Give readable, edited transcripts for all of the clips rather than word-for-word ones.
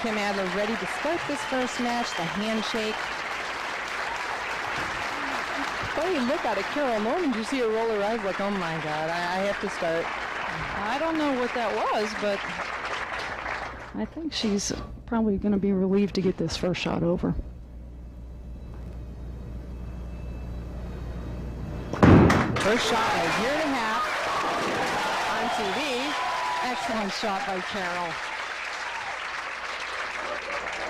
Kim Adler ready to start this first match, the handshake. Funny look out of Carol Norman. Did you see her roll her eyes like, oh my God, I have to start? I don't know what that was, but I think she's probably going to be relieved to get this first shot over. First shot in a year and a half on TV. Excellent shot by Carol.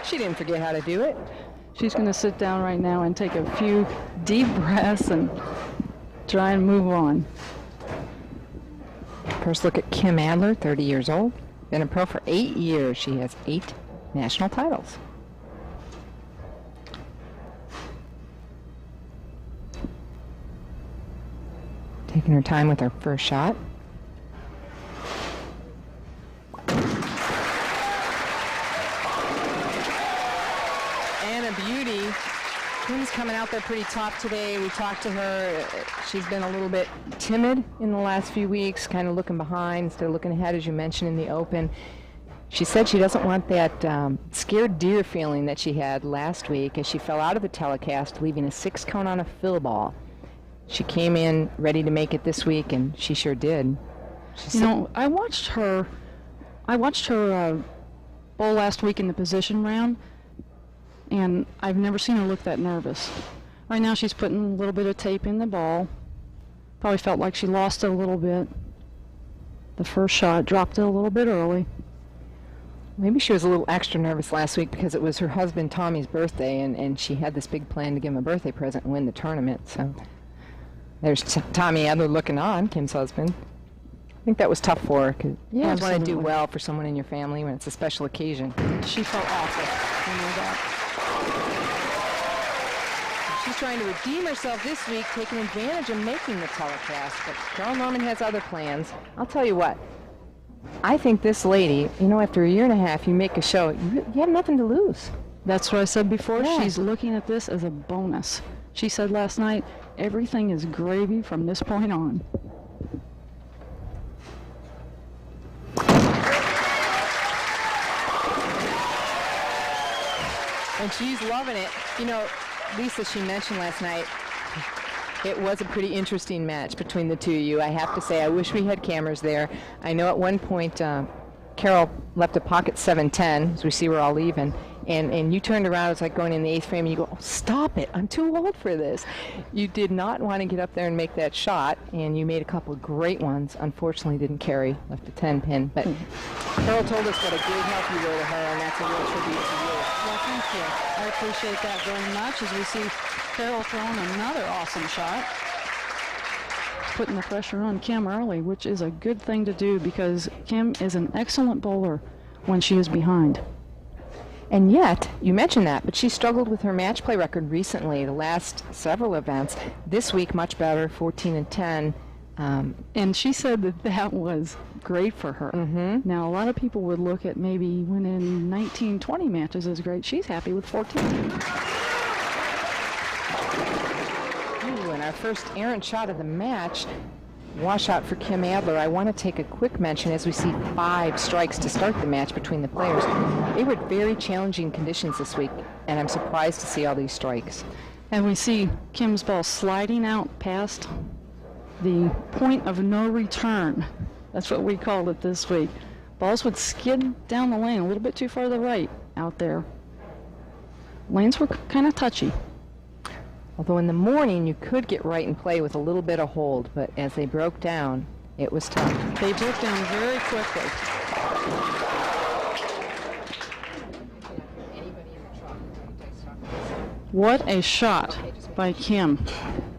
She didn't forget how to do it. She's going to sit down right now and take a few deep breaths and try and move on. First look at Kim Adler, 30 years old. Been a pro for 8 years. She has 8 national titles. Taking her time with her first shot. And a beauty. Kim's coming out there pretty tough today. We talked to her. She's been a little bit timid in the last few weeks, kind of looking behind instead of looking ahead, as you mentioned in the Open. She said she doesn't want that scared deer feeling that she had last week as she fell out of the telecast, leaving a 6 count on a fill ball. She came in ready to make it this week, and she sure did. You know, I watched her bowl last week in the position round, and I've never seen her look that nervous. Right now she's putting a little bit of tape in the ball. Probably felt like she lost it a little bit. The first shot dropped it a little bit early. Maybe she was a little extra nervous last week because it was her husband Tommy's birthday, and she had this big plan to give him a birthday present and win the tournament. So there's Tommy Adler looking on, Kim's husband. I think that was tough for her because you always want to do well for someone in your family when it's a special occasion. She felt awful. I know that. She's trying to redeem herself this week, taking advantage of making the telecast, but Carol Norman has other plans. I'll tell you what, I think this lady, you know, after a year and a half, you make a show, you have nothing to lose. That's what I said before. Yeah. She's looking at this as a bonus. She said last night, everything is gravy from this point on. And she's loving it. You know, Lisa, she mentioned last night, it was a pretty interesting match between the two of you. I have to say, I wish we had cameras there. I know at one point, Carol left a pocket 7-10, as we see we're all leaving, and you turned around, it's like going in the 8th frame, and you go, oh, stop it, I'm too old for this. You did not want to get up there and make that shot, and you made a couple of great ones. Unfortunately, didn't carry, left a 10 pin, but Carol told us what a great help you were to her, and that's a real tribute to you. Well, thank you. I appreciate that very much as we see Carol throwing another awesome shot. Putting the pressure on Kim early, which is a good thing to do because Kim is an excellent bowler when she is behind. And yet, you mentioned that, but she struggled with her match play record recently, the last several events. This week, much better, 14-10. And she said that that was great for her. Mm-hmm. Now, a lot of people would look at maybe winning 19, 20 matches as great. She's happy with 14. Ooh, and our first errant shot of the match, washout for Kim Adler. I want to take a quick mention as we see 5 strikes to start the match between the players. They were very challenging conditions this week, and I'm surprised to see all these strikes. And we see Kim's ball sliding out past the point of no return. That's what we called it this week. Balls would skid down the lane a little bit too far to the right out there. Lanes were kind of touchy. Although in the morning you could get right and play with a little bit of hold, but as they broke down, it was tough. They broke down very quickly. What a shot by Kim,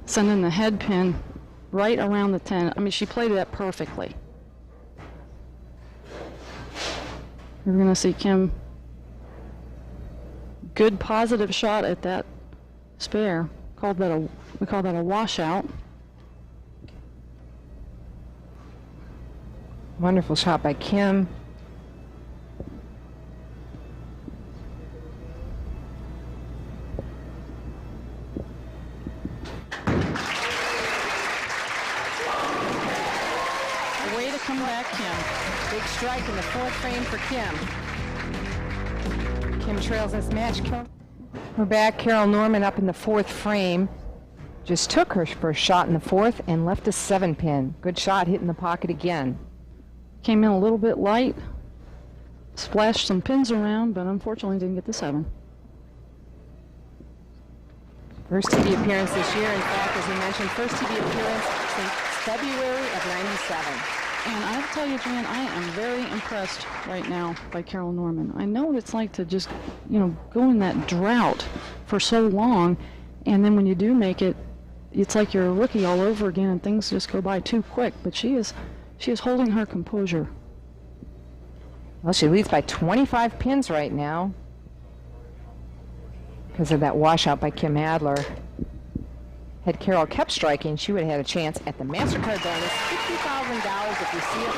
sending the head pin right around the 10. I mean, she played that perfectly. We're going to see Kim. Good positive shot at that spare. We call that a washout. Wonderful shot by Kim. Way to come back, Kim. Big strike in the 4th frame for Kim. Kim trails this match. We're back. Carol Norman up in the fourth frame. Just took her first shot in the fourth and left a 7-pin. Good shot, hitting the pocket again. Came in a little bit light, splashed some pins around, but unfortunately didn't get the 7. First TV appearance this year. In fact, as we mentioned, first TV appearance since February of '97. And I have to tell you, Jan, I am very impressed right now by Carol Norman. I know what it's like to just, go in that drought for so long, and then when you do make it, it's like you're a rookie all over again, and things just go by too quick. But she is holding her composure. Well, she leads by 25 pins right now because of that washout by Kim Adler. Had Carol kept striking, she would have had a chance at the MasterCard bonus, $50,000 if you see it.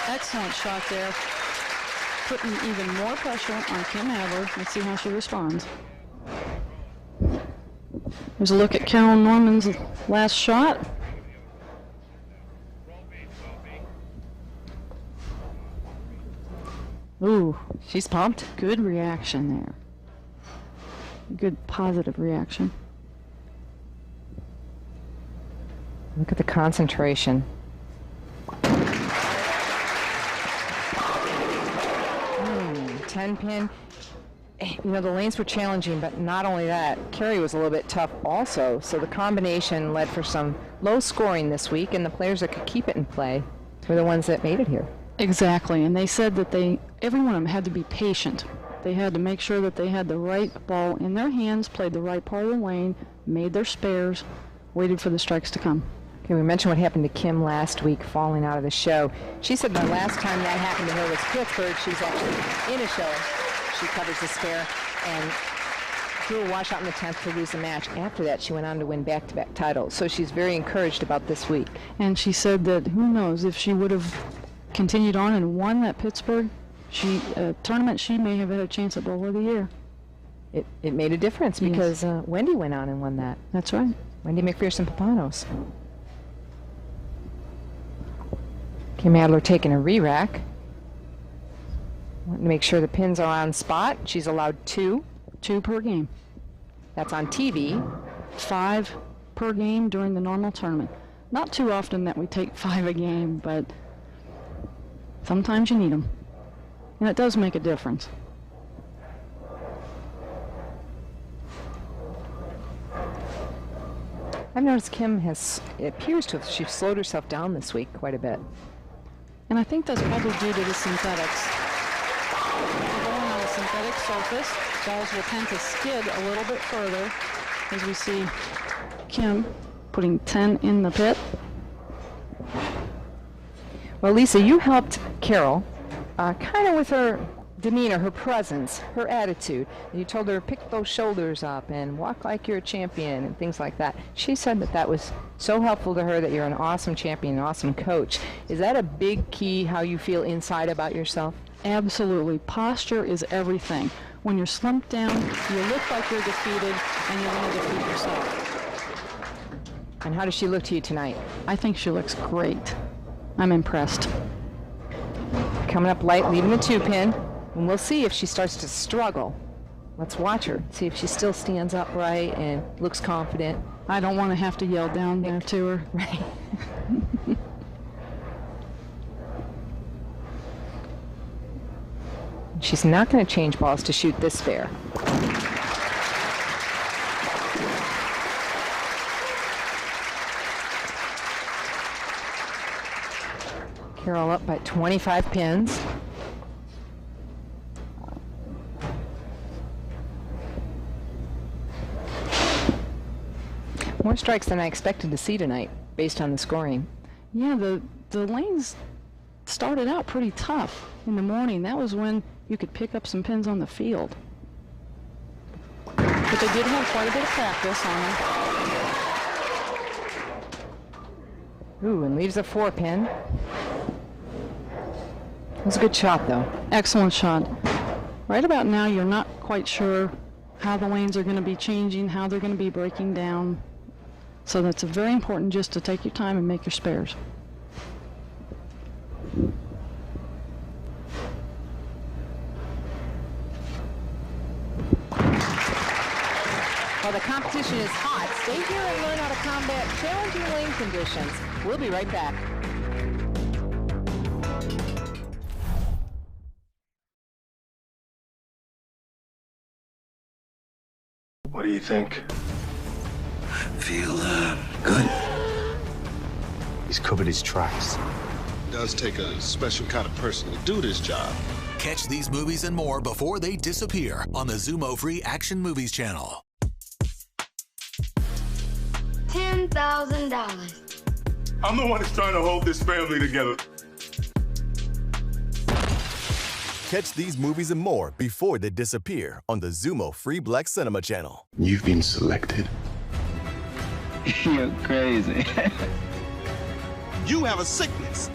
Excellent shot there. Putting even more pressure on Kim Adler. Let's see how she responds. Here's a look at Carol Norman's last shot. Ooh, She's pumped. good reaction there. Good positive reaction. Look at the concentration. 10-pin. The lanes were challenging, but not only that, Carrie was a little bit tough also. So the combination led for some low scoring this week, and the players that could keep it in play were the ones that made it here. Exactly, and they said that every one of them had to be patient. They had to make sure that they had the right ball in their hands, played the right part of the lane, made their spares, waited for the strikes to come. Okay, we mentioned what happened to Kim last week, falling out of the show. She said the last time that happened to her was Pittsburgh. She was actually in a show. She covers the spare and threw a washout in the 10th to lose the match. After that, she went on to win back-to-back titles. So she's very encouraged about this week. And she said that who knows, if she would have continued on and won that Pittsburgh tournament, she may have had a chance at Bowler of the Year. It made a difference because Wendy went on and won that. That's right. Wendy McPherson-Papanos. Kim Adler taking a re-rack. Wanting to make sure the pins are on spot. She's allowed 2. 2 per game. That's on TV. 5 per game during the normal tournament. Not too often that we take 5 a game, but sometimes you need them. And it does make a difference. I've noticed Kim it appears to have, she's slowed herself down this week quite a bit. And I think that's probably due to the synthetics. Going on a synthetic surface, balls will tend to skid a little bit further, as we see Kim putting 10 in the pit. Well, Lisa, you helped Carol kind of with her demeanor, her presence, her attitude. You told her pick those shoulders up and walk like you're a champion and things like that. She said that was so helpful to her, that you're an awesome champion, an awesome coach. Is that a big key how you feel inside about yourself? Absolutely. Posture is everything. When you're slumped down, you look like you're defeated, and you're going to defeat yourself. And how does she look to you tonight? I think she looks great. I'm impressed. Coming up light, leaving the 2-pin, and we'll see if she starts to struggle. Let's watch her, see if she still stands upright and looks confident. I don't want to have to yell down there to her. Right. She's not going to change balls to shoot this spare. Carol up by 25 pins. More strikes than I expected to see tonight, based on the scoring. Yeah, the lanes started out pretty tough in the morning. That was when you could pick up some pins on the field. But they did have quite a bit of practice on them. Ooh, and leaves a 4-pin. It was a good shot, though. Excellent shot. Right about now, you're not quite sure how the lanes are going to be changing, how they're going to be breaking down. So that's very important just to take your time and make your spares. While the competition is hot, stay here and learn how to combat challenging lane conditions. We'll be right back. What do you think? Feel good. He's covered his tracks. It does take a special kind of person to do this job. Catch these movies and more before they disappear on the Zumo Free Action Movies channel. $10,000. I'm the one that's trying to hold this family together. Catch these movies and more before they disappear on the Zumo Free Black Cinema channel. You've been selected. You're crazy. You have a sickness.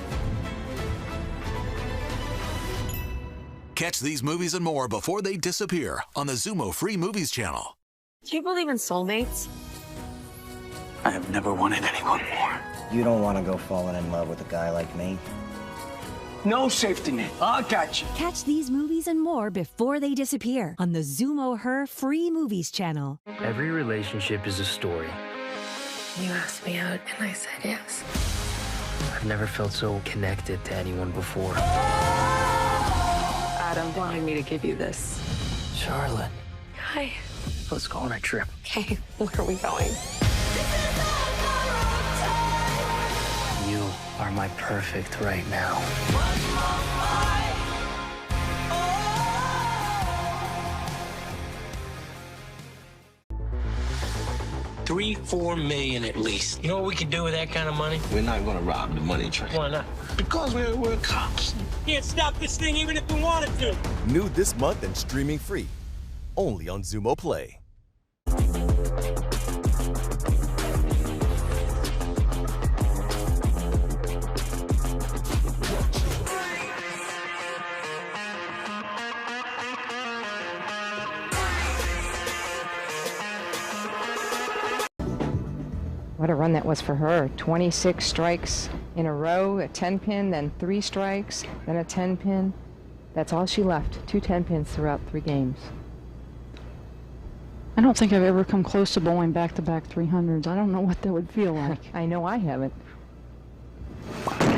Catch these movies and more before they disappear on the Zumo Free Movies channel. Do you believe in soulmates? I have never wanted anyone more. You don't want to go falling in love with a guy like me. No safety net. I got you. Catch these movies and more before they disappear on the Zumo Her Free Movies channel. Every relationship is a story. You asked me out, and I said yes. I've never felt so connected to anyone before. Adam wanted me to give you this. Charlotte, Hi. let's go on a trip. Okay, where are we going? You are my perfect right now. 3-4 million at least. You know what we could do with that kind of money? We're not gonna rob the money train. Why not? Because we're cops. Can't stop this thing even if we wanted to. New this month and streaming free. Only on Zumo Play. What a run that was for her. 26 strikes in a row, a 10-pin, then 3 strikes, then a 10-pin. That's all she left, 2 10-pins throughout 3 games. I don't think I've ever come close to bowling back-to-back 300s. I don't know what that would feel like. I know I haven't. Adler's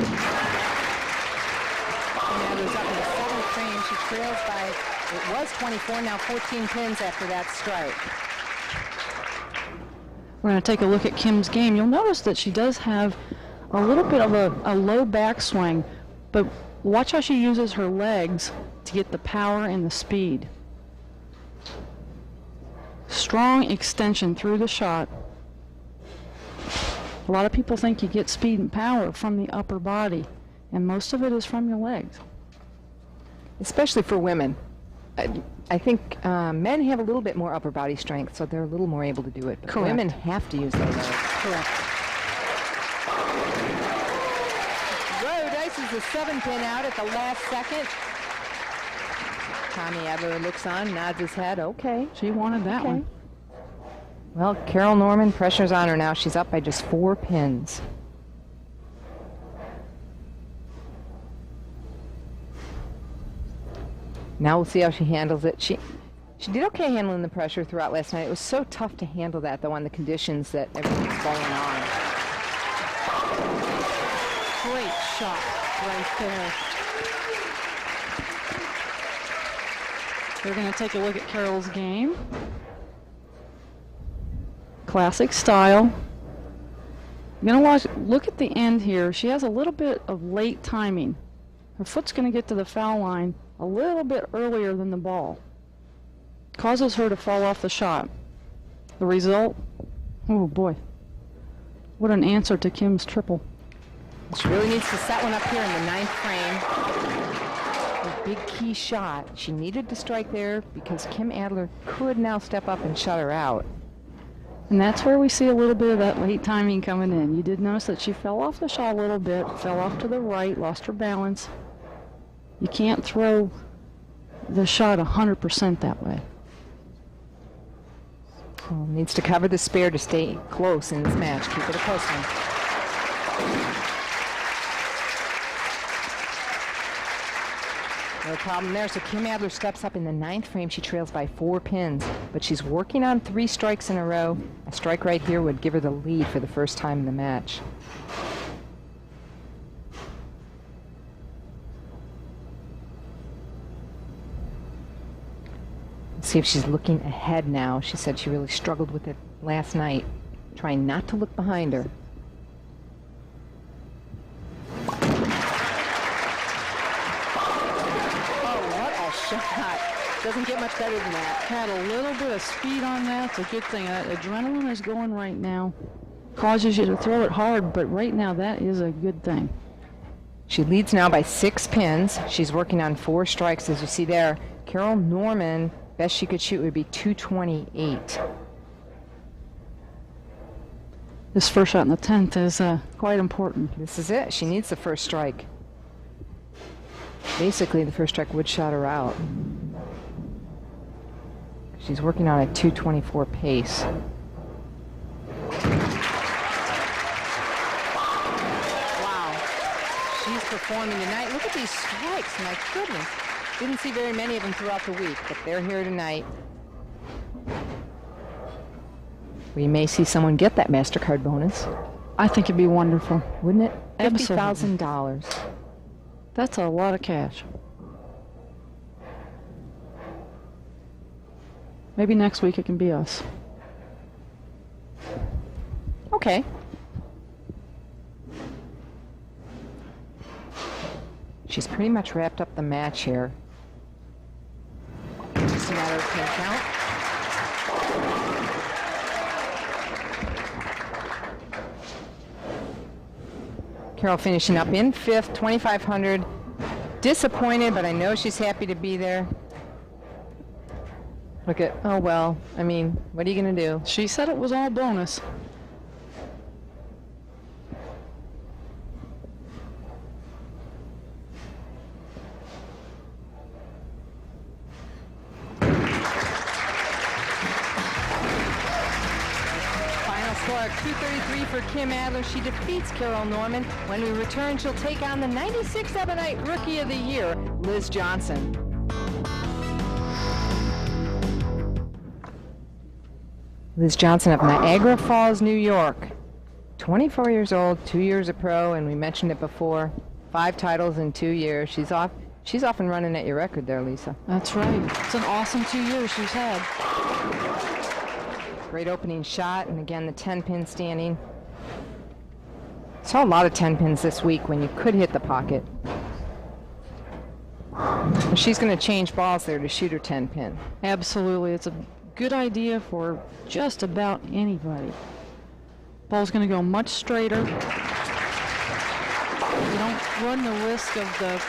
up in the 7th frame. She trails by, it was 24, now 14 pins after that strike. We're going to take a look at Kim's game. You'll notice that she does have a little bit of a low backswing, but watch how she uses her legs to get the power and the speed. Strong extension through the shot. A lot of people think you get speed and power from the upper body, and most of it is from your legs. Especially for women. I think men have a little bit more upper body strength, so they're a little more able to do it. But Correct. Women have to use their legs. Correct. Rowe dices the 7-pin out at the last second. Tommy Adler looks on, nods his head. Okay. She wanted that one. Well, Carol Norman, pressure's on her now. She's up by just 4 pins. Now we'll see how she handles it. She did okay handling the pressure throughout last night. It was so tough to handle that, though, on the conditions that everything's going on. Great shot right there. We're going to take a look at Carol's game. Classic style. You're going to look at the end here. She has a little bit of late timing. Her foot's going to get to the foul line a little bit earlier than the ball. Causes her to fall off the shot. The result, oh boy, what an answer to Kim's triple. She really needs to set one up here in the 9th frame. A big key shot. She needed to strike there because Kim Adler could now step up and shut her out. And that's where we see a little bit of that late timing coming in. You did notice that she fell off the shot a little bit, fell off to the right, lost her balance. You can't throw the shot 100% that way. Well, needs to cover the spare to stay close in this match. Keep it a close one. No problem there. So Kim Adler steps up in the 9th frame. She trails by 4 pins, but she's working on 3 strikes in a row. A strike right here would give her the lead for the first time in the match. Let's see if she's looking ahead now. She said she really struggled with it last night, trying not to look behind her. Shot. Doesn't get much better than that. Had a little bit of speed on that. It's a good thing. That adrenaline is going right now. Causes you to throw it hard, but right now that is a good thing. She leads now by 6 pins. She's working on 4 strikes, as you see there. Carol Norman, best she could shoot would be 228. This first shot in the 10th is quite important. This is it. She needs the first strike. Basically, the first strike would shut her out. She's working on a 224 pace. Wow. She's performing tonight. Look at these strikes. My goodness. Didn't see very many of them throughout the week, but they're here tonight. We may see someone get that MasterCard bonus. I think it'd be wonderful. Wouldn't it? Absolutely. $50,000. That's a lot of cash. Maybe next week it can be us. Okay. She's pretty much wrapped up the match here. Just a matter of pin count. Carol finishing up in 5th, 2,500. Disappointed, but I know she's happy to be there. Look at, oh well, I mean, what are you going to do? She said it was all bonus. Score of 233 for Kim Adler. She defeats Carol Norman. When we return, she'll take on the 96th Ebonite Rookie of the Year, Liz Johnson. Liz Johnson of Niagara Falls, New York. 24 years old, 2 years a pro, and we mentioned it before. 5 titles in 2 years. She's off and running at your record there, Lisa. That's right. It's an awesome 2 years she's had. Great opening shot, and again the 10-pin standing. Saw a lot of 10 pins this week when you could hit the pocket. And she's going to change balls there to shoot her 10-pin. Absolutely. It's a good idea for just about anybody. Ball's going to go much straighter. You don't run the risk of the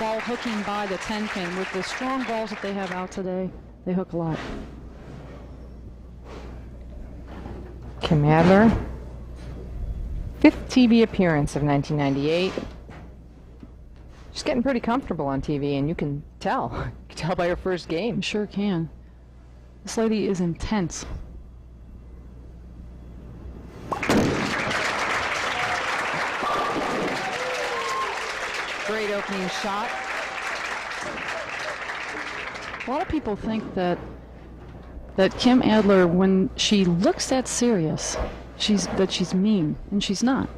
ball hooking by the 10-pin. With the strong balls that they have out today, they hook a lot. Kim Adler, 5th TV appearance of 1998. She's getting pretty comfortable on TV, and you can tell. You can tell by her first game. You sure can. This lady is intense. Great opening shot. A lot of people think that Kim Adler, when she looks that serious, she's mean, and she's not.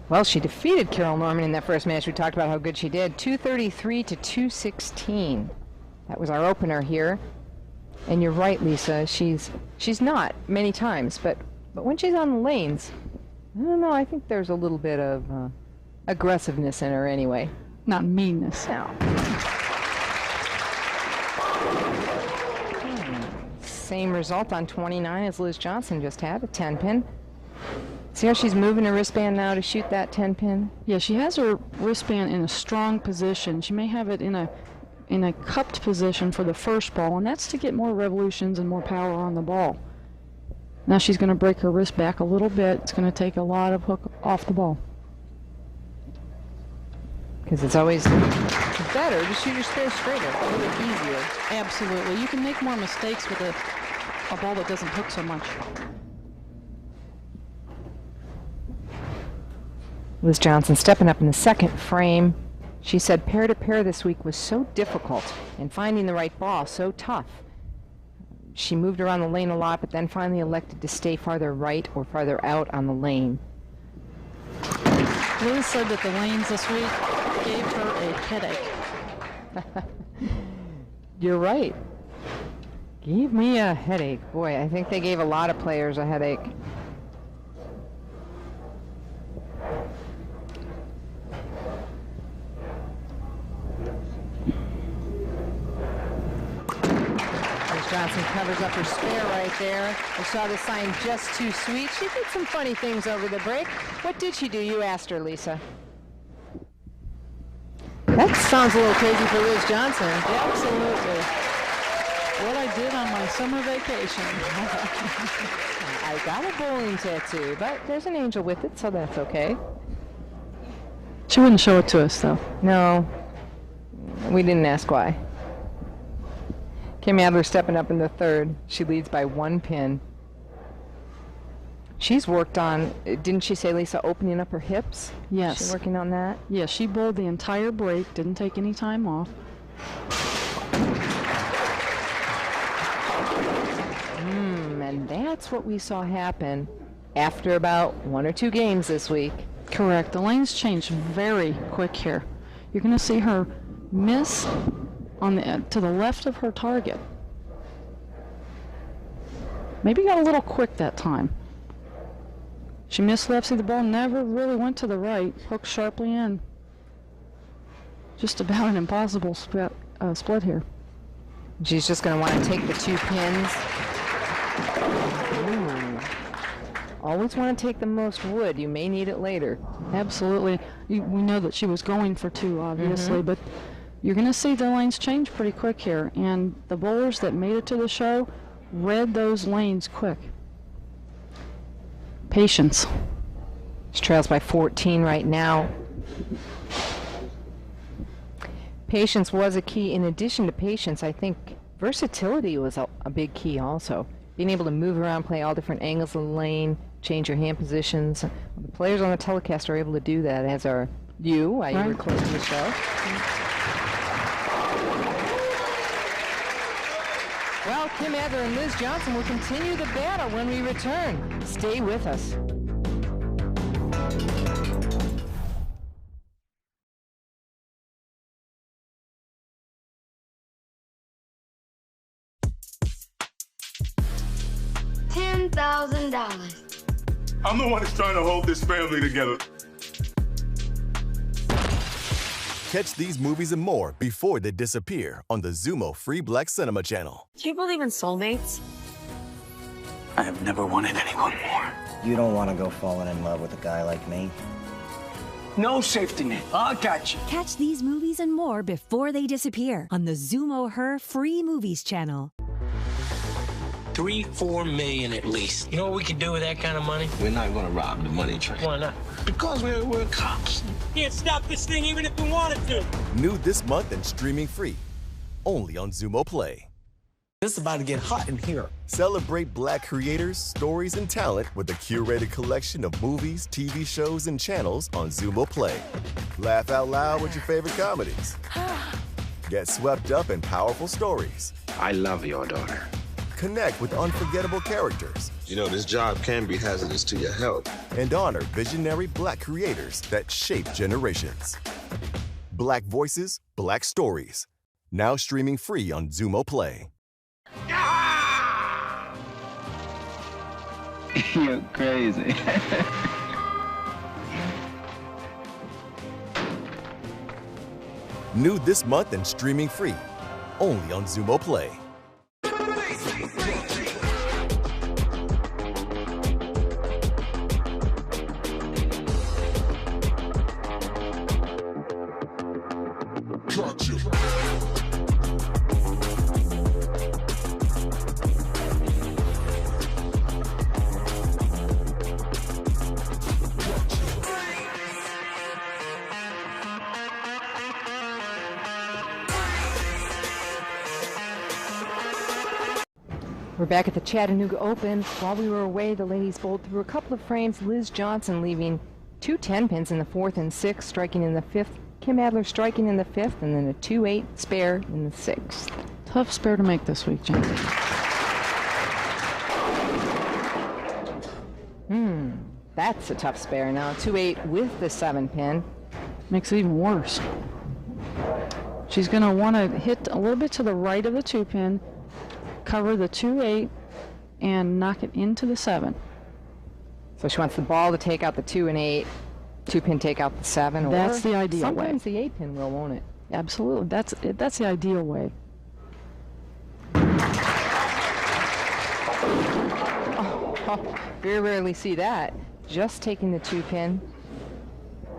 Well, she defeated Carol Norman in that first match. We talked about how good she did. 233 to 216. That was our opener here. And you're right, Lisa. She's not many times, but when she's on the lanes, I don't know. I think there's a little bit of aggressiveness in her anyway. Not meanness. No. Same result on 29 as Liz Johnson just had, a 10-pin. See how she's moving her wristband now to shoot that 10-pin? Yeah, she has her wristband in a strong position. She may have it in a cupped position for the first ball, and that's to get more revolutions and more power on the ball. Now she's going to break her wrist back a little bit. It's going to take a lot of hook off the ball. Because it's always better to shoot your square straighter, a little bit easier. Absolutely. You can make more mistakes with a ball that doesn't hook so much. Liz Johnson stepping up in the second frame. She said pair to pair this week was so difficult and finding the right ball so tough. She moved around the lane a lot, but then finally elected to stay farther right or farther out on the lane. Liz said that the lanes this week gave her a headache. You're right. Gave me a headache. Boy, I think they gave a lot of players a headache. Johnson covers up her spare right there. We saw the sign just too sweet. She did some funny things over the break. What did she do? You asked her, Lisa. That sounds a little crazy for Liz Johnson. Absolutely. What I did on my summer vacation. I got a bowling tattoo, but there's an angel with it, so that's okay. She wouldn't show it to us, though. No. We didn't ask why. Kim Adler stepping up in the third. She leads by 1 pin. She's worked on, didn't she say, Lisa, opening up her hips? Yes. She's working on that? Yeah, she bowled the entire break, didn't take any time off. And that's what we saw happen after about 1 or 2 games this week. Correct. The lanes changed very quick here. You're going to see her miss on the to the left of her target. Maybe got a little quick that time. She missed left, see the ball never really went to the right. Hooked sharply in. Just about an impossible split here. She's just going to want to take the 2 pins. Ooh. Always want to take the most wood. You may need it later. Absolutely. We know that she was going for 2, obviously, but you're going to see the lanes change pretty quick here, and the bowlers that made it to the show read those lanes quick. Patience. She trails by 14 right now. Patience was a key. In addition to patience, I think versatility was a big key also. Being able to move around, play all different angles of the lane, change your hand positions. The players on the telecast are able to do that, as are you, while you were close to the show. Well, Kim Adler and Liz Johnson will continue the battle when we return. Stay with us. $10,000. I'm the one who's trying to hold this family together. Catch these movies and more before they disappear on the Zumo free Black Cinema channel. Do you believe in soulmates? I have never wanted anyone more. You don't want to go falling in love with a guy like me. No safety net. I got you. Catch these movies and more before they disappear on the Zumo Her free movies channel. 3-4 million at least. You know what we could do with that kind of money? We're not going to rob the money train. Why not? Because we're cops. Can't stop this thing even if we wanted to. New this month and streaming free, only on Zumo Play. This is about to get hot in here. Celebrate Black creators, stories, and talent with a curated collection of movies, TV shows, and channels on Zumo Play. Laugh out loud with your favorite comedies. Get swept up in powerful stories. I love your daughter. Connect with unforgettable characters. You know, this job can be hazardous to your health. And honor visionary Black creators that shape generations. Black voices, Black stories. Now streaming free on Zumo Play. You're crazy. New this month and streaming free, only on Zumo Play. We're back at the Chattanooga Open. While we were away, the ladies bowled through a couple of frames. Liz Johnson leaving 2 10 pins in the 4th and 6th, striking in the 5th Kim Adler striking in the 5th, and then a 2-8 spare in the 6th. Tough spare to make this week, Jen. That's a tough spare. Now 2-8 with the 7-pin. Makes it even worse. She's going to want to hit a little bit to the right of the 2-pin, cover the 2-8, and knock it into the 7. So she wants the ball to take out the 2 and 8, 2-pin take out the 7. That's the ideal way. Sometimes the 8-pin will, won't it? Absolutely. That's the ideal way. Oh, very rarely see that. Just taking the 2-pin.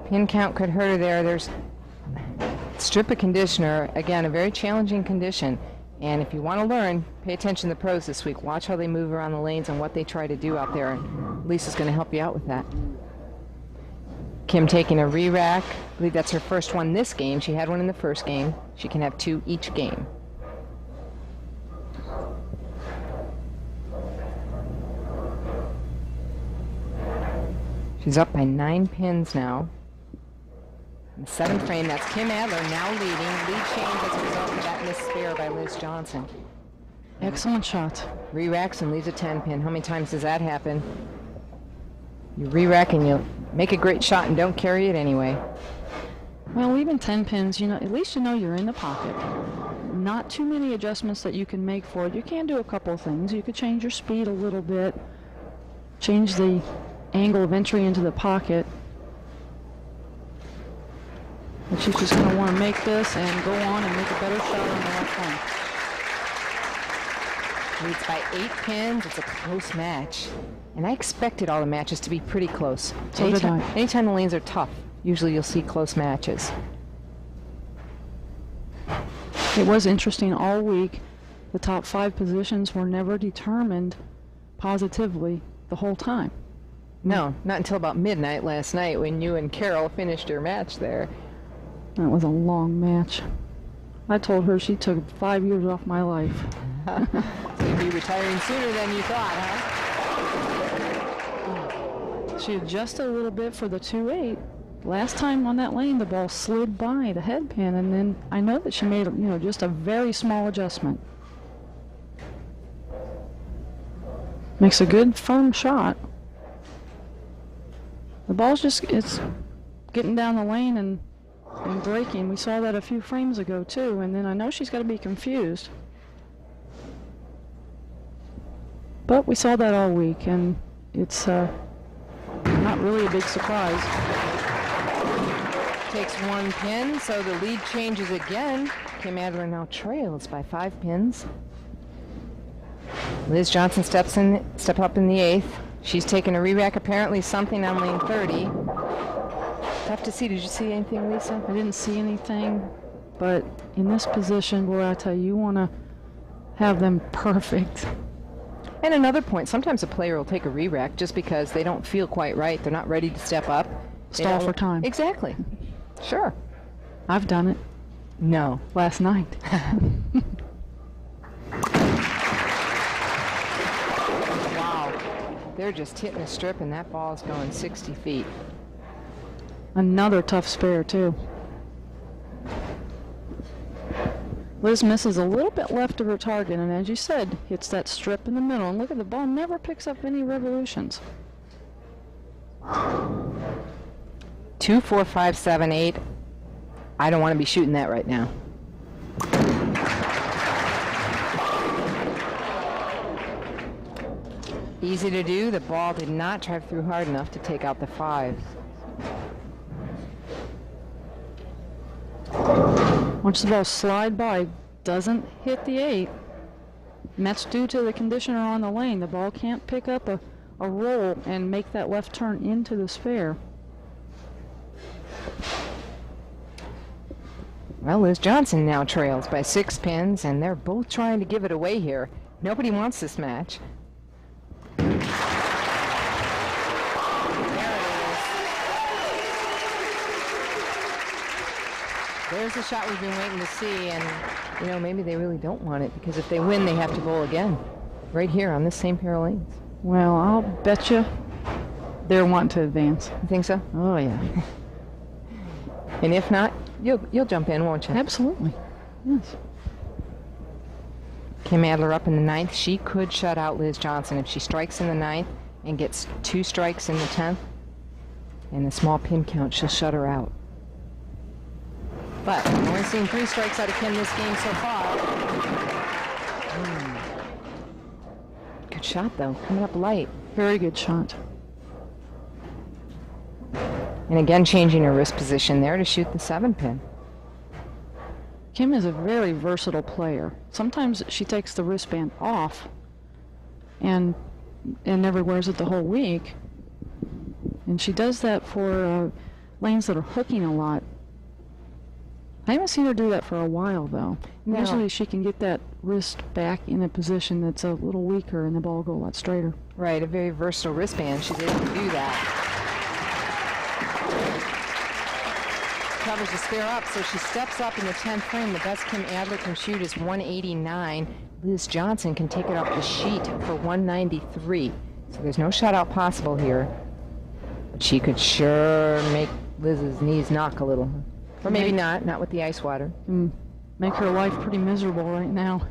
Pin count could hurt her there. There's strip of conditioner. Again, a very challenging condition. And if you want to learn, pay attention to the pros this week. Watch how they move around the lanes and what they try to do out there. And Lisa's going to help you out with that. Kim taking a re-rack. I believe that's her first one this game. She had one in the first game. She can have 2 each game. She's up by 9 pins now. In the 7th frame, that's Kim Adler now leading. Lead change as a result of that missed spare by Liz Johnson. Excellent shot. Re-racks and leaves a 10-pin. How many times does that happen? You re-rack and you make a great shot and don't carry it anyway. Well, even 10 pins, you know, at least you know you're in the pocket. Not too many adjustments that you can make for it. You can do a couple of things. You could change your speed a little bit, change the angle of entry into the pocket. But she's just going to want to make this and go on and make a better shot on the left one. Leads by 8 pins. It's a close match. And I expected all the matches to be pretty close. So did I. Anytime the lanes are tough, usually you'll see close matches. It was interesting all week. The top 5 positions were never determined positively the whole time. No, not until about midnight last night when you and Carol finished your match there. That was a long match. I told her she took 5 years off my life. So you'd be retiring sooner than you thought, huh? She adjusted a little bit for the 2-8. Last time on that lane, the ball slid by the head pin, and then I know that she made, just a very small adjustment. Makes a good, firm shot. The ball's it's getting down the lane and breaking. We saw that a few frames ago, too, and then I know she's got to be confused. But we saw that all week, and it's not really a big surprise. Takes 1 pin, so the lead changes again. Kim Adler now trails by 5 pins. Liz Johnson step up in the 8th. She's taken a re-rack, apparently something on lane 30. Tough to see. Did you see anything, Lisa? I didn't see anything, but in this position, boy, I tell you, you want to have them perfect. And another point, sometimes a player will take a re-rack just because they don't feel quite right. They're not ready to step up. Stall for time. Exactly. Sure. I've done it. No. Last night. Wow. They're just hitting a strip, and that ball's going 60 feet. Another tough spare, too. Liz misses a little bit left of her target, and as you said, hits that strip in the middle. And look at the ball, never picks up any revolutions. 2, 4, 5, 7, 8. I don't want to be shooting that right now. Easy to do. The ball did not drive through hard enough to take out the 5. Watch the ball slide by, doesn't hit the 8. And that's due to the conditioner on the lane. The ball can't pick up a roll and make that left turn into the spare. Well, Liz Johnson now trails by 6 pins, and they're both trying to give it away here. Nobody wants this match. There it is. There's the shot we've been waiting to see, and, maybe they really don't want it, because if they win, they have to bowl again. Right here on this same pair of lanes. Well, I'll bet you they're wanting to advance. You think so? Oh, yeah. And if not, You'll jump in, won't you? Absolutely. Yes. Kim Adler up in the 9th. She could shut out Liz Johnson if she strikes in the 9th and gets 2 strikes in the 10th. And a small pin count, she'll shut her out. But I've only seen 3 strikes out of Kim this game so far. Good shot, though. Coming up light. Very good shot. And again, changing her wrist position there to shoot the 7-pin. Kim is a very versatile player. Sometimes she takes the wristband off and never wears it the whole week. And she does that for lanes that are hooking a lot. I haven't seen her do that for a while, though. No. Usually she can get that wrist back in a position that's a little weaker and the ball go a lot straighter. Right, a very versatile wristband. She's able to do that. Covers the spare up, so she steps up in the 10th frame. The best Kim Adler can shoot is 189. Liz Johnson can take it off the sheet for 193. So there's no shutout possible here. But she could sure make Liz's knees knock a little. Or maybe not with the ice water. Make her life pretty miserable right now.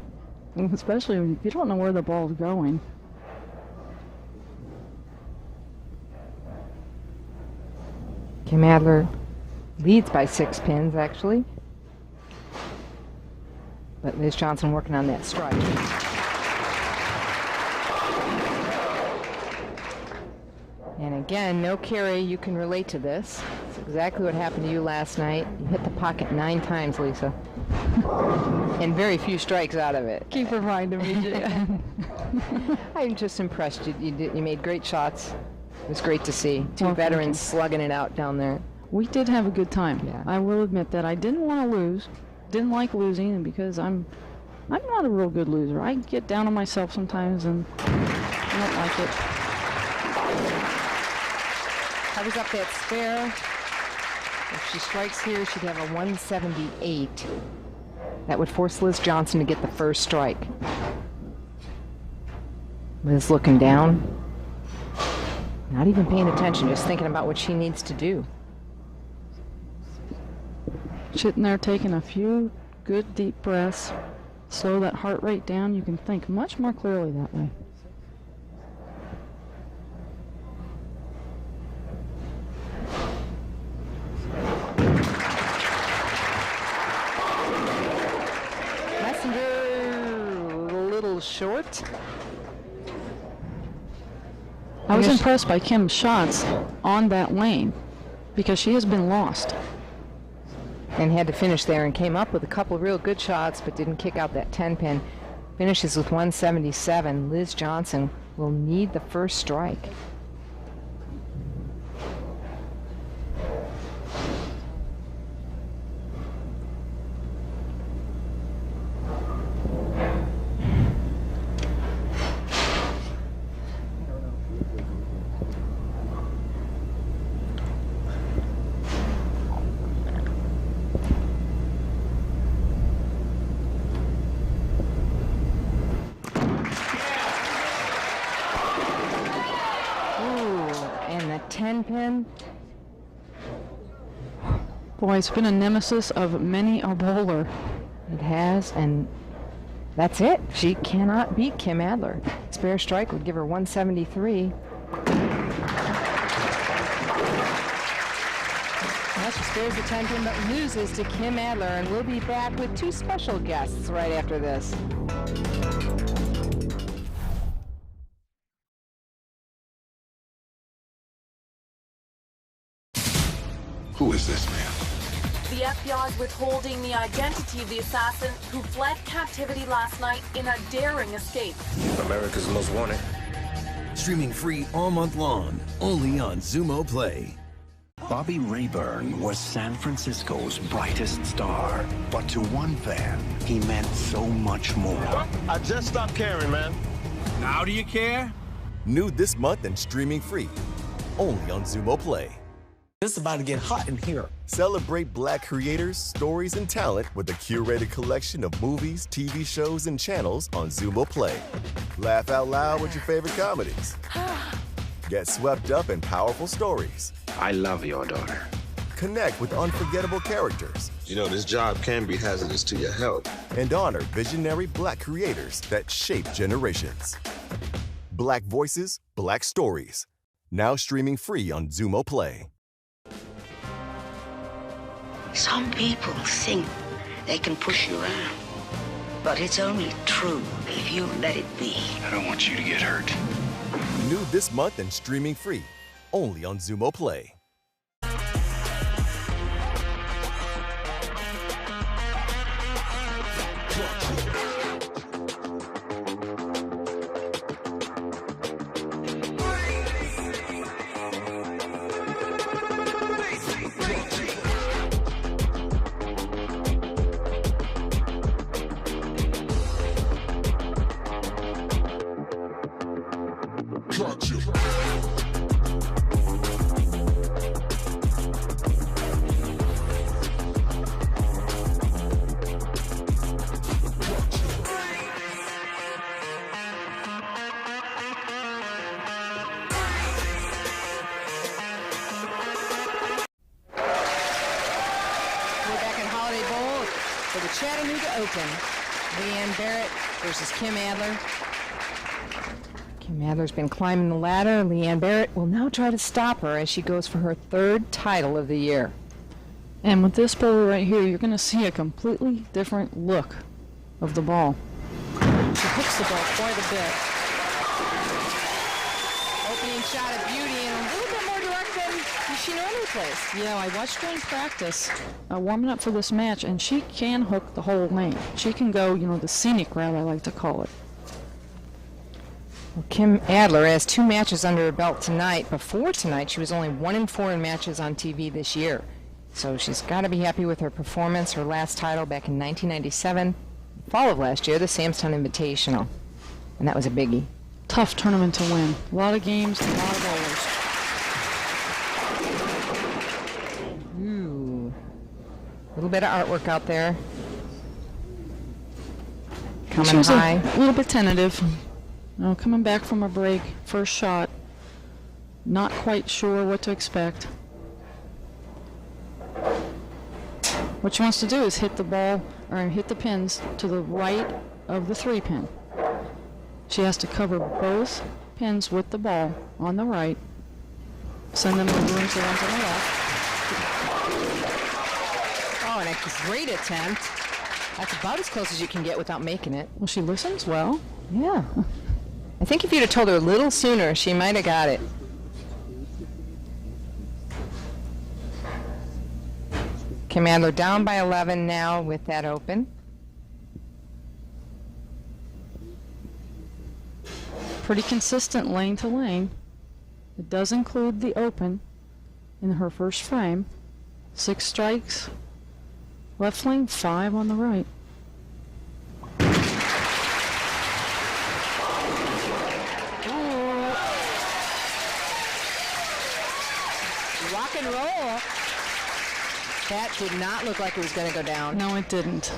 Especially if you don't know where the ball's going. Kim Adler leads by 6 pins, actually. But Liz Johnson working on that strike. And again, no carry. You can relate to this. It's exactly what happened to you last night. You hit the pocket 9 times, Lisa. And very few strikes out of it. Keep reminding me. I'm just impressed. You made great shots. It was great to see. 2 veterans slugging it out down there. We did have a good time. Yeah. I will admit that. I didn't want to lose. Didn't like losing, and because I'm not a real good loser. I get down on myself sometimes, and I don't like it. Covers up that spare. If she strikes here, she'd have a 178. That would force Liz Johnson to get the first strike. Liz looking down. Not even paying attention, just thinking about what she needs to do. Sitting there taking a few good deep breaths. Slow that heart rate down. You can think much more clearly that way. Short. I was impressed by Kim's shots on that lane because she has been lost. And had to finish there and came up with a couple of real good shots but didn't kick out that 10-pin. Finishes with 177. Liz Johnson will need the first strike. Pin. Boy, it's been a nemesis of many a bowler. It has, and that's it. She cannot beat Kim Adler. Spare strike would give her 173. Well, she spares the 10-pin but loses to Kim Adler, and we'll be back with 2 special guests right after this. Who is this man? The FBI is withholding the identity of the assassin who fled captivity last night in a daring escape. America's Most Wanted. Streaming free all month long, only on Zumo Play. Bobby Rayburn was San Francisco's brightest star. But to one fan, he meant so much more. I just stopped caring, man. Now do you care? New this month and streaming free, only on Zumo Play. This is about to get hot in here. Celebrate Black creators, stories, and talent with a curated collection of movies, TV shows, and channels on Zumo Play. Laugh out loud with your favorite comedies. Get swept up in powerful stories. I love your daughter. Connect with unforgettable characters. You know, this job can be hazardous to your health. And honor visionary Black creators that shape generations. Black voices, Black stories. Now streaming free on Zumo Play. Some people think they can push you around, but it's only true if you let it be. I don't want you to get hurt. New this month and streaming free, only on Zumo Play. For the Chattanooga Open, Leanne Barrett versus Kim Adler. Kim Adler's been climbing the ladder. Leanne Barrett will now try to stop her as she goes for her third title of the year. And with this bowler right here, you're going to see a completely different look of the ball. She hooks the ball quite a bit. Opening shot of beauty and a little bit more direct than she normally plays. Yeah, I watched her in practice warming up for this match, and she can hook the whole lane. She can go, the scenic route, I like to call it. Well, Kim Adler has 2 matches under her belt tonight. Before tonight, she was only 1-4 in matches on TV this year. So she's got to be happy with her performance. Her last title back in 1997, fall of last year, the Samstown Invitational. And that was a biggie. Tough tournament to win. A lot of games, a lot of bowlers. Ooh. A little bit of artwork out there. Coming high. A little bit tentative. Coming back from a break, first shot. Not quite sure what to expect. What she wants to do is hit the ball, or hit the pins to the right of the 3-pin. She has to cover both pins with the ball on the right, send them over into the one to the left. Oh, and a great attempt. That's about as close as you can get without making it. Well, she listens well. Yeah. I think if you'd have told her a little sooner, she might have got it. Kim Adler down by 11 now with that open. Pretty consistent lane to lane. It does include the open in her first frame. 6 strikes, left lane, 5 on the right. Ooh. Rock and roll. That did not look like it was going to go down. No, it didn't.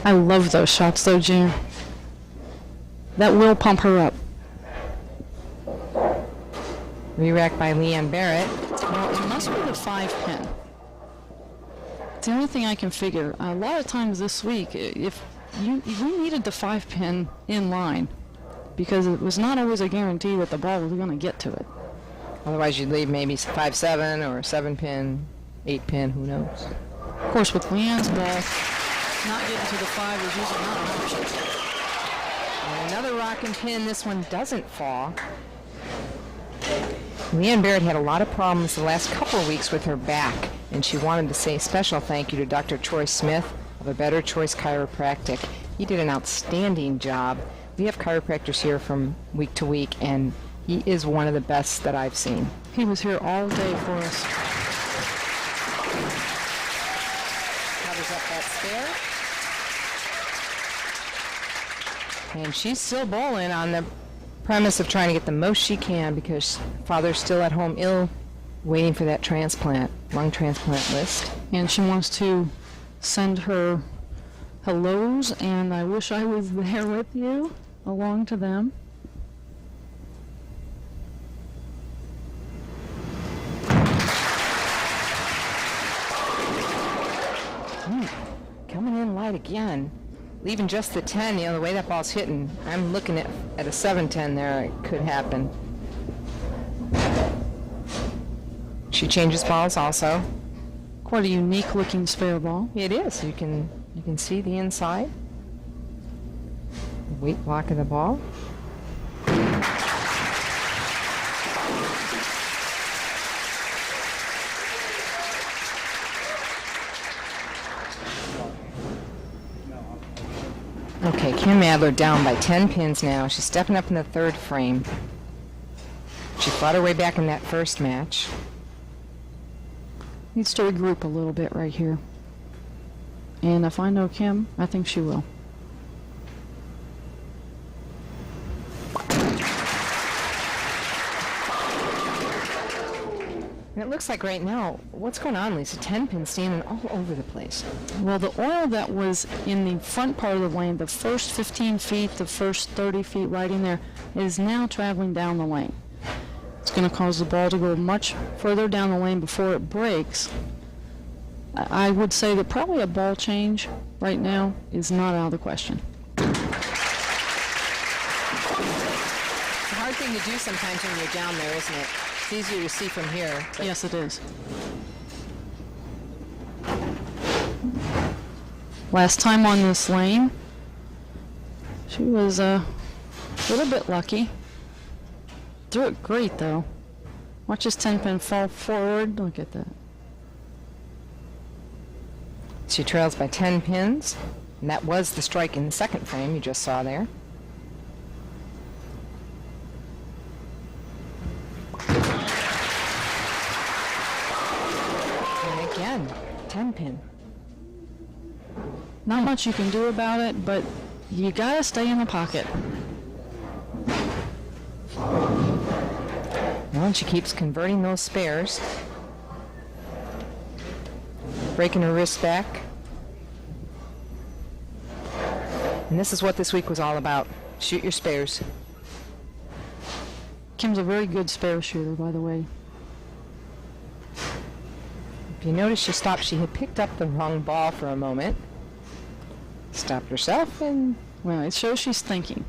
I love those shots, though, June. That will pump her up. Re-rack by Leanne Barrett. Well, it must be the 5-pin. It's the only thing I can figure. A lot of times this week, if you needed the 5-pin in line, because it was not always a guarantee that the ball was going to get to it. Otherwise, you'd leave maybe 5-7 or 7-pin, 8-pin, who knows. Of course, with Leanne's ball, not getting to the 5 is usually not an option. And another rocking pin. This one doesn't fall. Leanne Barrett had a lot of problems the last couple of weeks with her back, and she wanted to say a special thank you to Dr. Troy Smith of A Better Choice Chiropractic. He did an outstanding job. We have chiropractors here from week to week, and he is one of the best that I've seen. He was here all day for us. Covers up that spare. And she's still bowling on the premise of trying to get the most she can because father's still at home ill, waiting for that transplant, lung transplant list. And she wants to send her hellos, and I wish I was there with you, along to them. wide again, leaving just the 10. You know, the way that ball's hitting, I'm looking at a 7-10 there. It could happen. She changes balls also. Quite a unique looking spare ball. It is. You can see the inside. The weight block of the ball. Okay, Kim Adler down by 10 pins now. She's stepping up in the third frame. She fought her way back in that first match. Needs to regroup a little bit right here. And if I know Kim, I think she will. And it looks like right now, what's going on, Lisa? 10 pins standing all over the place. Well, the oil that was in the front part of the lane, the first 15 feet, the first 30 feet right in there, is now traveling down the lane. It's going to cause the ball to go much further down the lane before it breaks. I would say that probably a ball change right now is not out of the question. It's a hard thing to do sometimes when you're down there, isn't it? It's easier to see from here. Yes, it is. Last time on this lane, she was a little bit lucky. Threw it great, though. Watch this 10-pin fall forward. Look at that. She trails by 10 pins, and that was the strike in the second frame you just saw there. And again, 10 pin. Not much you can do about it, but you gotta stay in the pocket. Well, and she keeps converting those spares. Breaking her wrist back. And this is what this week was all about. Shoot your spares. Kim's a very good spare shooter, by the way. If you notice, she stopped. She had picked up the wrong ball for a moment. Stopped herself, and well, it shows she's thinking.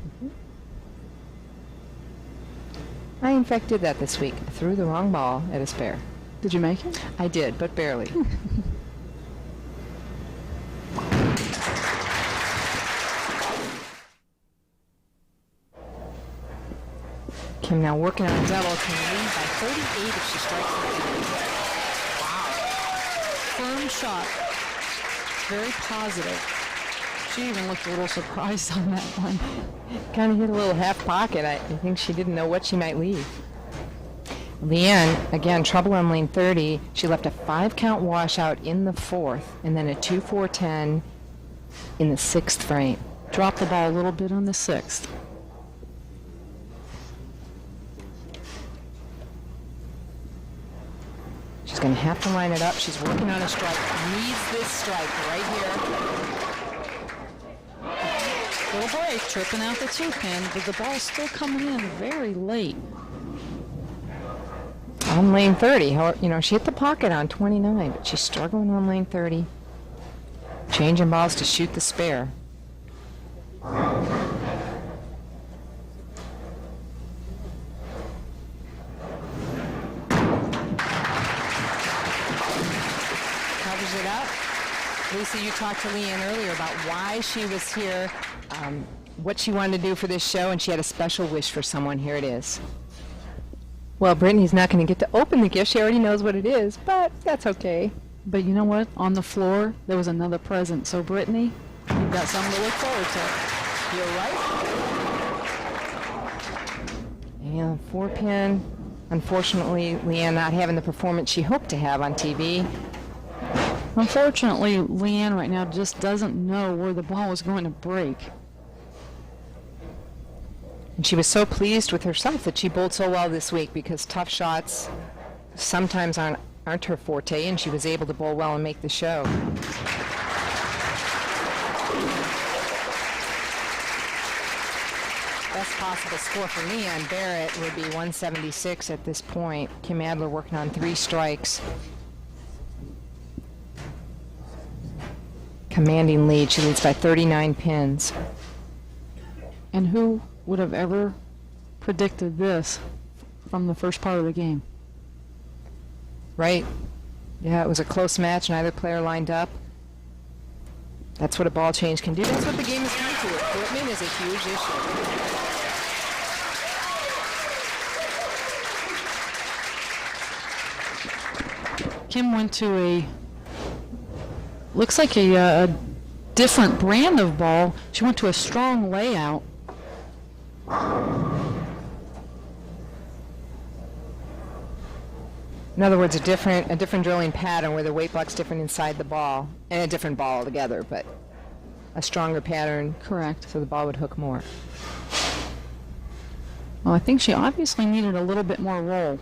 I, in fact, did that this week. I threw the wrong ball at a spare. Did you make it? I did, but barely. Kim now working on a double. Can lead by 38 if she strikes it. Wow. Firm shot. Very positive. She even looked a little surprised on that one. Kind of hit a little half pocket. I think she didn't know what she might leave. Leanne, again, trouble on lane 30. She left a 5-count washout in the fourth, and then a 2-4-10 in the sixth frame. Dropped the ball a little bit on the sixth. She's going to have to line it up. She's working on a strike. Needs this strike right here. Little break, tripping out the 2-pin, but the ball's still coming in very late. On lane 30, you know, she hit the pocket on 29, but she's struggling on lane 30. Changing balls to shoot the spare. Covers it up. Lisa, you talked to Leanne earlier about why she was here, what she wanted to do for this show, and she had a special wish for someone. Here it is. Well, Brittany's not going to get to open the gift. She already knows what it is, but that's okay. But you know what? On the floor, there was another present. So, Brittany, you've got something to look forward to. You're right. And 4-pin. Unfortunately, Leanne not having the performance she hoped to have on TV. Unfortunately, Leanne right now just doesn't know where the ball is going to break. And she was so pleased with herself that she bowled so well this week, because tough shots sometimes aren't her forte, and she was able to bowl well and make the show. Best possible score for Leanne Barrett would be 176 at this point. Kim Adler working on 3 strikes. commanding lead. She leads by 39 pins. And who would have ever predicted this from the first part of the game? Right. Yeah, it was a close match. Neither player lined up. That's what a ball change can do. That's what the game is come to. Equipment is a huge issue. Kim went to looks like a different brand of ball. She went to a strong layout. In other words, a different drilling pattern where the weight block's different inside the ball, and a different ball altogether, but a stronger pattern. Correct. So the ball would hook more. Well, I think she obviously needed a little bit more roll.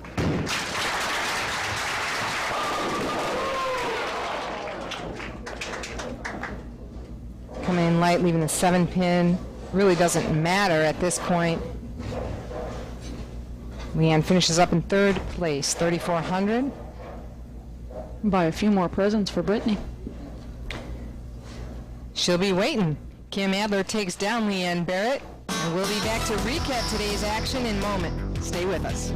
Coming in light, leaving the 7-pin. Really doesn't matter at this point. Leanne finishes up in third place, 3,400. Buy a few more presents for Brittany. She'll be waiting. Kim Adler takes down Leanne Barrett, and we'll be back to recap today's action in a moment. Stay with us.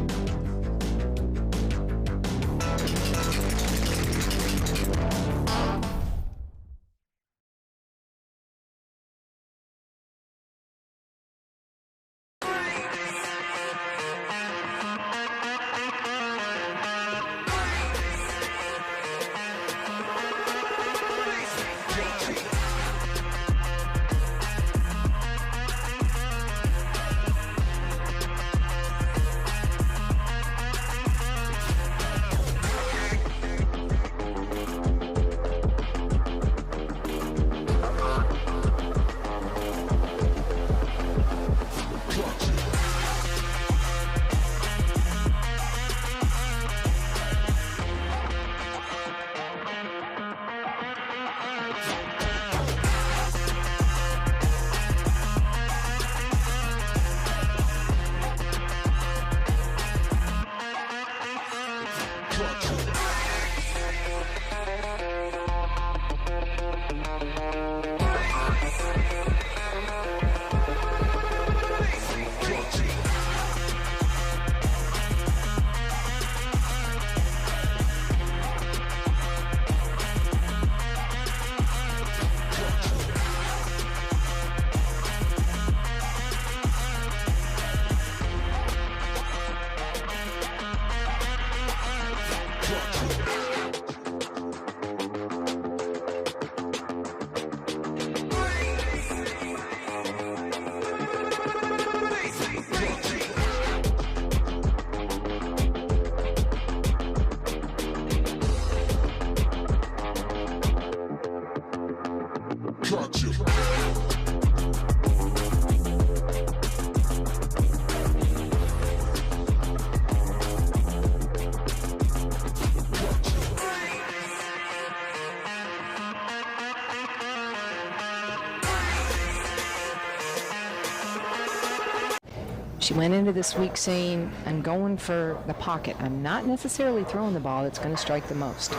She went into this week saying, I'm going for the pocket. I'm not necessarily throwing the ball that's going to strike the most.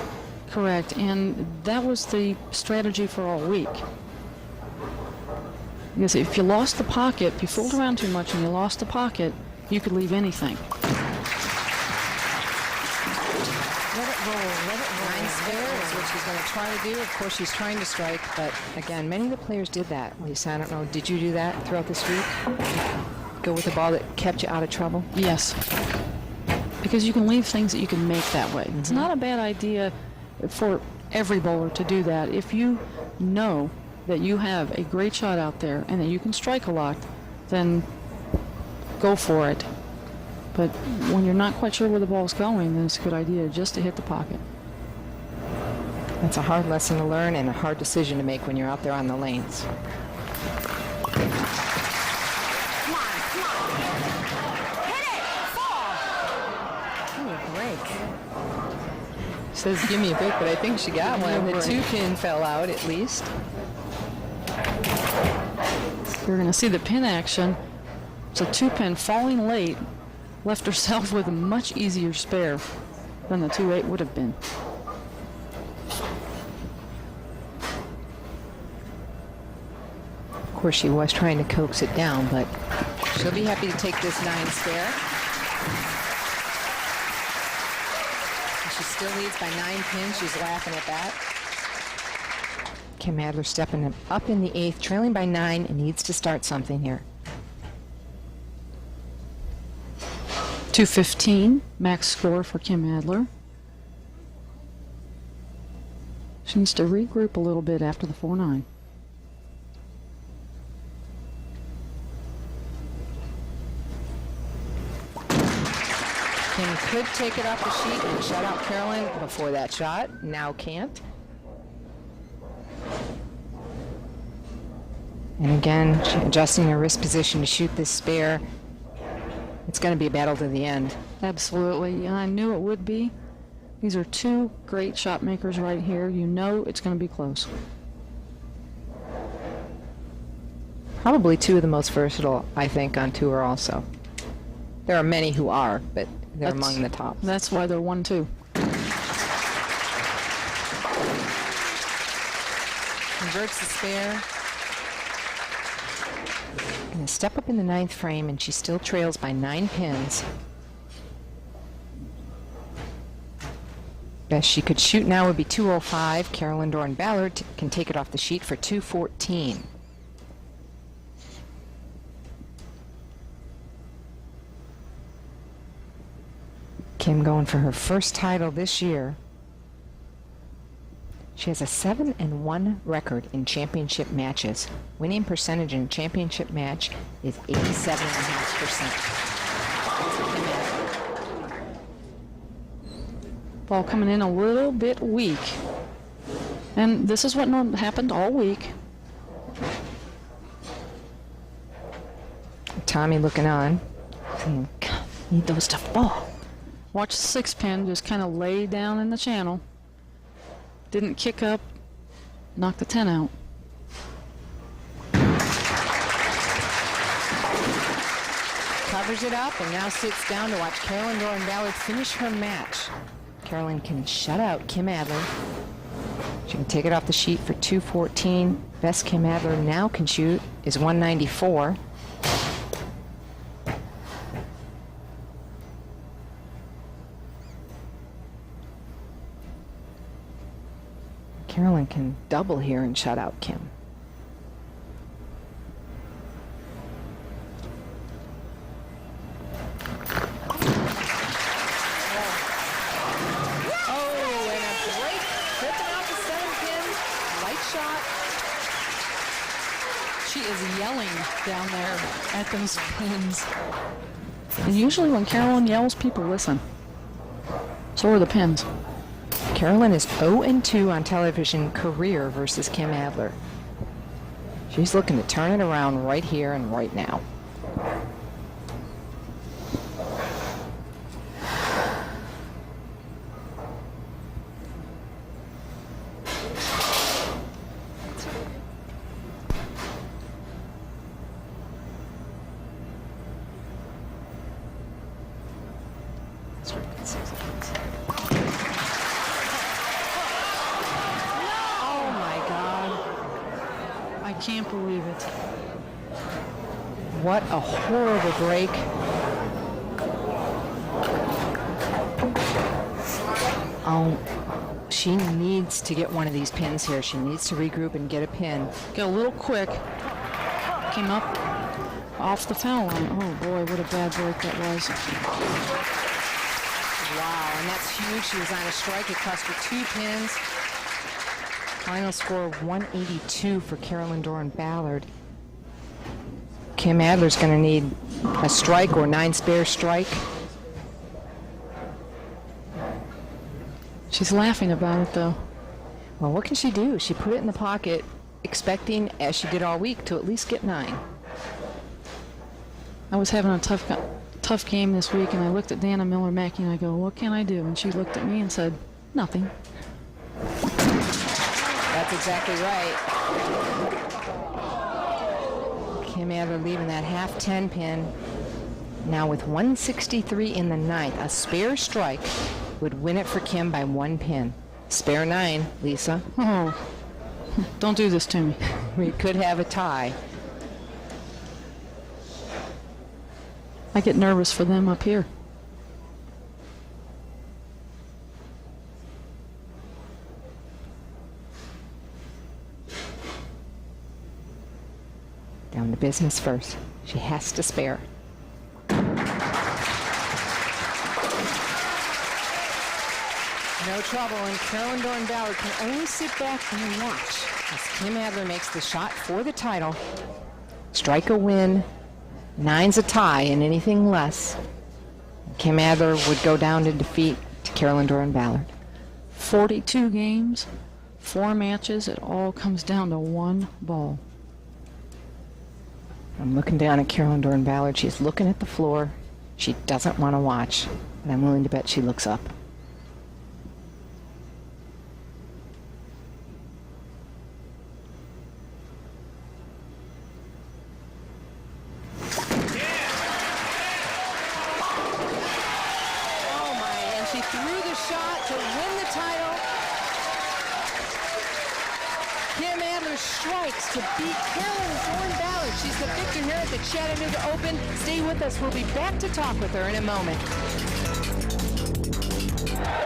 Correct, and that was the strategy for all week. Because if you lost the pocket, if you fooled around too much and you lost the pocket, you could leave anything. Let it roll, let it roll. 9 spare is what she's going to try to do. Of course, she's trying to strike, but again, many of the players did that. Lisa, I don't know, did you do that throughout this week? Go with the ball that kept you out of trouble? Yes. Because you can leave things that you can make that way. It's not a bad idea for every bowler to do that. If you know that you have a great shot out there and that you can strike a lot, then go for it. But when you're not quite sure where the ball's going, then it's a good idea just to hit the pocket. That's a hard lesson to learn and a hard decision to make when you're out there on the lanes. Says give me a break, but I think she got one. The 2-pin fell out at least. You're going to see the pin action. So 2-pin falling late left herself with a much easier spare than the 2-8 would have been. course, she was trying to coax it down, but she'll be happy to take this 9 spare. She still leads by 9 pins. She's laughing at that. Kim Adler stepping up in the 8th, trailing by 9, and needs to start something here. 215, max score for Kim Adler. She needs to regroup a little bit after the 4-9. Kim could take it off the sheet and shut out Carolyn before that shot. Now can't. And again, adjusting her wrist position to shoot this spare. It's going to be a battle to the end. Absolutely, and I knew it would be. These are 2 great shot makers right here. You know it's going to be close. Probably 2 of the most versatile, I think, on tour also. There are many who are, but they're among the top. That's why they're 1-2. Converts the spare. Going to step up in the 9th frame, and she still trails by 9 pins. Best she could shoot now would be 205. Carolyn Doran Ballard can take it off the sheet for 214. Kim going for her first title this year. She has a 7-1 record in championship matches. Winning percentage in a championship match is 87.5%. Ball coming in a little bit weak. And this is what happened all week. Tommy looking on. Saying, God, need those to fall. Watch the 6-pin just kind of lay down in the channel. Didn't kick up, knock the 10 out. Covers it up and now sits down to watch Carolyn Doran Ballard finish her match. Carolyn can shut out Kim Adler. She can take it off the sheet for 214. Best Kim Adler now can shoot is 194. Carolyn can double here and shut out Kim. Oh, and a break, tripping out the 7 pins, light shot. She is yelling down there at those pins. And usually when Carolyn yells, people listen. So are the pins. Carolyn is 0-2 on television career versus Kim Adler. She's looking to turn it around right here and right now. I can't believe it. What a horrible break. Oh, she needs to get one of these pins here. She needs to regroup and get a pin. Got a little quick. Came up off the foul line. Oh boy, what a bad break that was. Wow, and that's huge. She was on a strike. It cost her 2 pins. Final score of 182 for Carolyn Doran Ballard. Kim Adler's going to need a strike or 9 spare strike. She's laughing about it, though. Well, what can she do? She put it in the pocket, expecting, as she did all week, to at least get 9. I was having a tough game this week, and I looked at Dana Miller-Mackey, and I go, what can I do? And she looked at me and said, nothing. That's exactly right. Kim Adler leaving that half 10 pin. Now with 163 in the 9th, a spare strike would win it for Kim by 1 pin. Spare 9, Lisa. Oh, don't do this to me. We could have a tie. I get nervous for them up here. Down to business first. She has to spare. No trouble, and Carolyn Doran-Ballard can only sit back and watch as Kim Adler makes the shot for the title. Strike a win, 9's a tie, and anything less, Kim Adler would go down to defeat to Carolyn Doran-Ballard. 42 games, 4 matches, it all comes down to 1 ball. I'm looking down at Carolyn Doran-Ballard. She's looking at the floor. She doesn't want to watch, but I'm willing to bet she looks up. Strikes to beat Carolyn Doran-Ballard. She's the victor here at the Chattanooga Open. Stay with us. We'll be back to talk with her in a moment.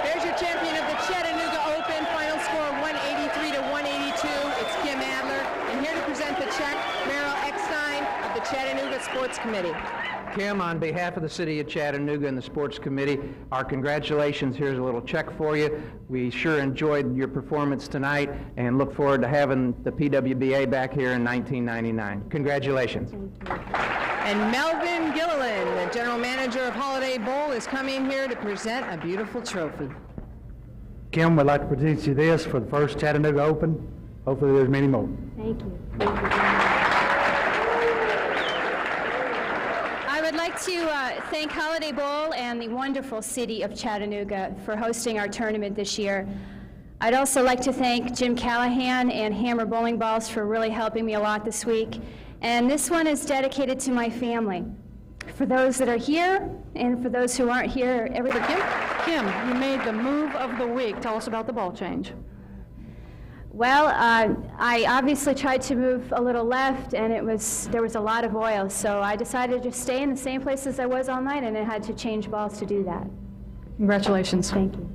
There's your champion of the Chattanooga Open. Final score 183 to 182. It's Kim Adler. And here to present the check, Meryl Eckstein of the Chattanooga Sports Committee. Kim, on behalf of the City of Chattanooga and the Sports Committee, our congratulations. Here's a little check for you. We sure enjoyed your performance tonight and look forward to having the PWBA back here in 1999. Congratulations. And Melvin Gilliland, the general manager of Holiday Bowl, is coming here to present a beautiful trophy. Kim, we'd like to present you this for the first Chattanooga Open. Hopefully there's many more. Thank you. Thank you. I would like to thank Holiday Bowl and the wonderful city of Chattanooga for hosting our tournament this year. I'd also like to thank Jim Callahan and Hammer Bowling Balls for really helping me a lot this week. And this one is dedicated to my family. For those that are here and for those who aren't here, everybody. Kim, you made the move of the week. Tell us about the ball change. Well, I obviously tried to move a little left, and there was a lot of oil, so I decided to stay in the same place as I was all night, and I had to change balls to do that. Congratulations. Thank you.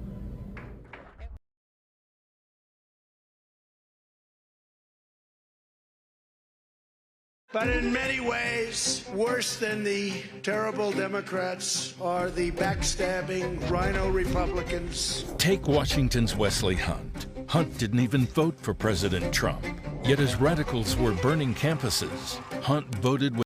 But in many ways, worse than the terrible Democrats are the backstabbing rhino Republicans. Take Washington's Wesley Hunt. Hunt didn't even vote for President Trump. Yet as radicals were burning campuses, Hunt voted with